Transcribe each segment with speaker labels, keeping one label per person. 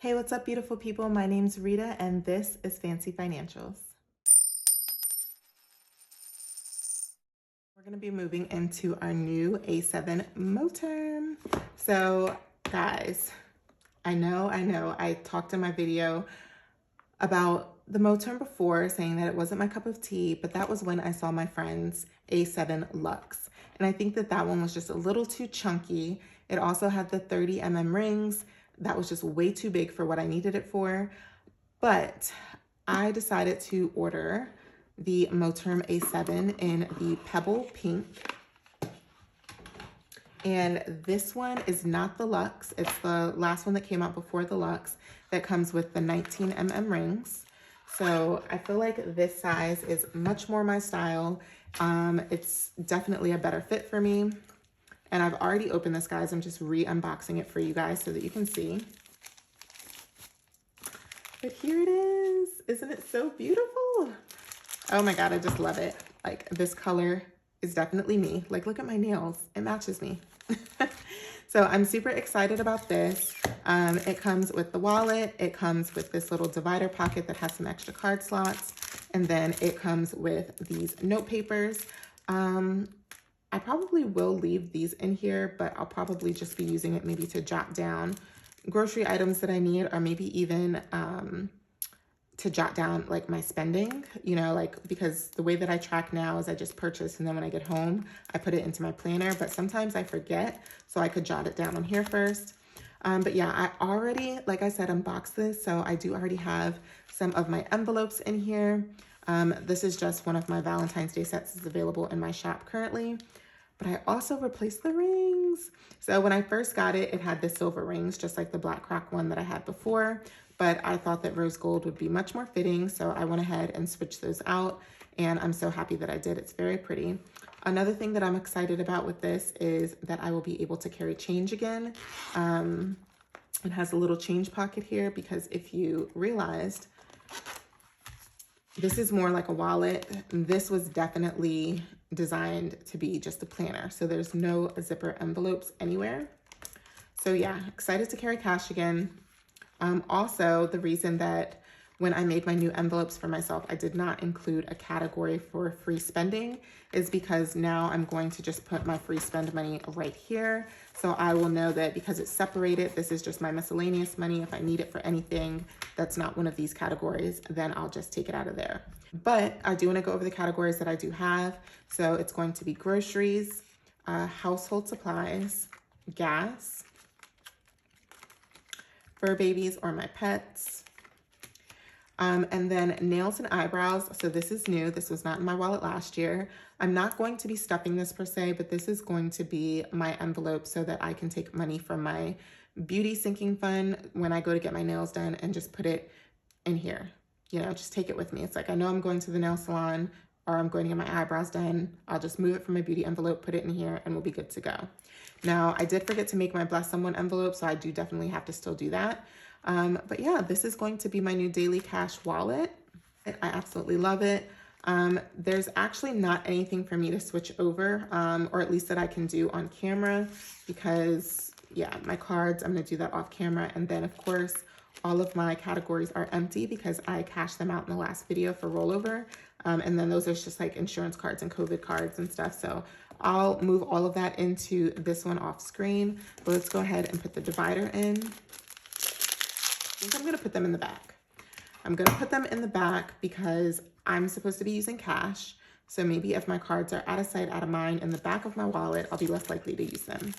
Speaker 1: Hey, what's up, beautiful people? My name's Rita, and this is Fancy Financials. We're going to be moving into our new A7 Moterm. So, guys, I know, I talked in my video about the Moterm before, saying that it wasn't my cup of tea, but that was when I saw my friend's A7 Luxe. And I think that one was just a little too chunky. It also had the 30mm rings. That was just way too big for what I needed it for. But I decided to order the Moterm A7 in the Pebble Pink. And this one is not the Luxe. It's the last one that came out before the Luxe that comes with the 19mm rings. So I feel like this size is much more my style. It's definitely a better fit for me. And I've already opened this, guys. I'm just re-unboxing it for you guys so that you can see. But here it is. Isn't it so beautiful? Oh my God, I just love it. Like, this color is definitely me. Like, look at my nails. It matches me. So I'm super excited about this. It comes with the wallet. It comes with this little divider pocket that has some extra card slots. And then it comes with these note papers. I probably will leave these in here, but I'll probably just be using it maybe to jot down grocery items that I need, or maybe even to jot down like my spending, you know, like, because the way that I track now is I just purchase, and then when I get home, I put it into my planner, but sometimes I forget, so I could jot it down on here first. But yeah, I already, like I said, unboxed this, so I do already have some of my envelopes in here. This is just one of my Valentine's Day sets that's available in my shop currently. But I also replaced the rings. So when I first got it, it had the silver rings, just like the Black Rock one that I had before. But I thought that rose gold would be much more fitting, so I went ahead and switched those out. And I'm so happy that I did. It's very pretty. Another thing that I'm excited about with this is that I will be able to carry change again. It has a little change pocket here, because if you realized, this is more like a wallet. This was definitely designed to be just a planner. So there's no zipper envelopes anywhere. So yeah, excited to carry cash again. Also, the reason that when I made my new envelopes for myself, I did not include a category for free spending is because now I'm going to just put my free spend money right here. So I will know that because it's separated, this is just my miscellaneous money. If I need it for anything that's not one of these categories, then I'll just take it out of there. But I do want to go over the categories that I do have. So it's going to be groceries, household supplies, gas, fur babies or my pets, and then nails and eyebrows. So this is new. This was not in my wallet last year. I'm not going to be stuffing this per se, but this is going to be my envelope so that I can take money from my beauty sinking fund when I go to get my nails done and just put it in here. You know, just take it with me. It's like, I know I'm going to the nail salon or I'm going to get my eyebrows done. I'll just move it from my beauty envelope, put it in here, and we'll be good to go. Now, I did forget to make my Bless Someone envelope, so I do definitely have to still do that. But yeah, this is going to be my new daily cash wallet. I absolutely love it. There's actually not anything for me to switch over, or at least that I can do on camera, because yeah, my cards, I'm gonna do that off camera. And then of course, all of my categories are empty because I cashed them out in the last video for rollover. And then those are just like insurance cards and COVID cards and stuff. So I'll move all of that into this one off screen. But let's go ahead and put the divider in. I think I'm gonna put them in the back. I'm gonna put them in the back because I'm supposed to be using cash. So maybe if my cards are out of sight, out of mind in the back of my wallet, I'll be less likely to use them.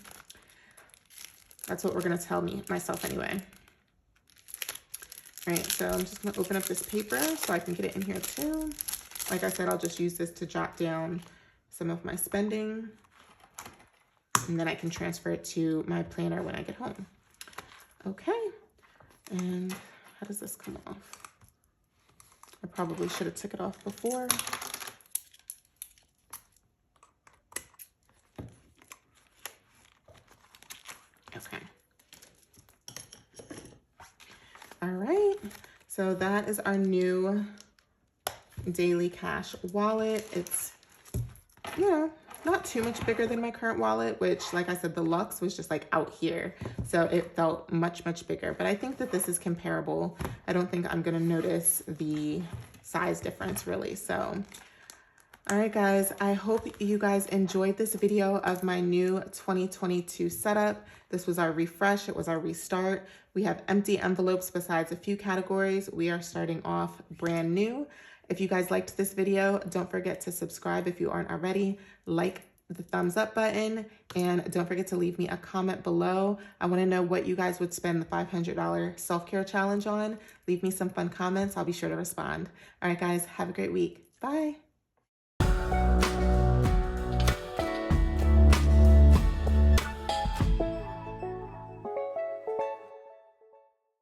Speaker 1: That's what we're gonna tell myself anyway. All right, so I'm just gonna open up this paper so I can get it in here too. Like I said, I'll just use this to jot down some of my spending, and then I can transfer it to my planner when I get home. Okay, and how does this come off? I probably should have took it off before. Okay. All right, so that is our new daily cash wallet. It's, you know, not too much bigger than my current wallet, which, like I said, the Luxe was just like out here. So it felt much, much bigger. But I think that this is comparable. I don't think I'm going to notice the size difference really. So, all right, guys, I hope you guys enjoyed this video of my new 2022 setup. This was our refresh. It was our restart. We have empty envelopes besides a few categories. We are starting off brand new. If you guys liked this video, don't forget to subscribe if you aren't already, like the thumbs up button, and don't forget to leave me a comment below. I want to know what you guys would spend the $500 self-care challenge on. Leave me some fun comments. I'll be sure to respond. All right, guys, have a great week. Bye.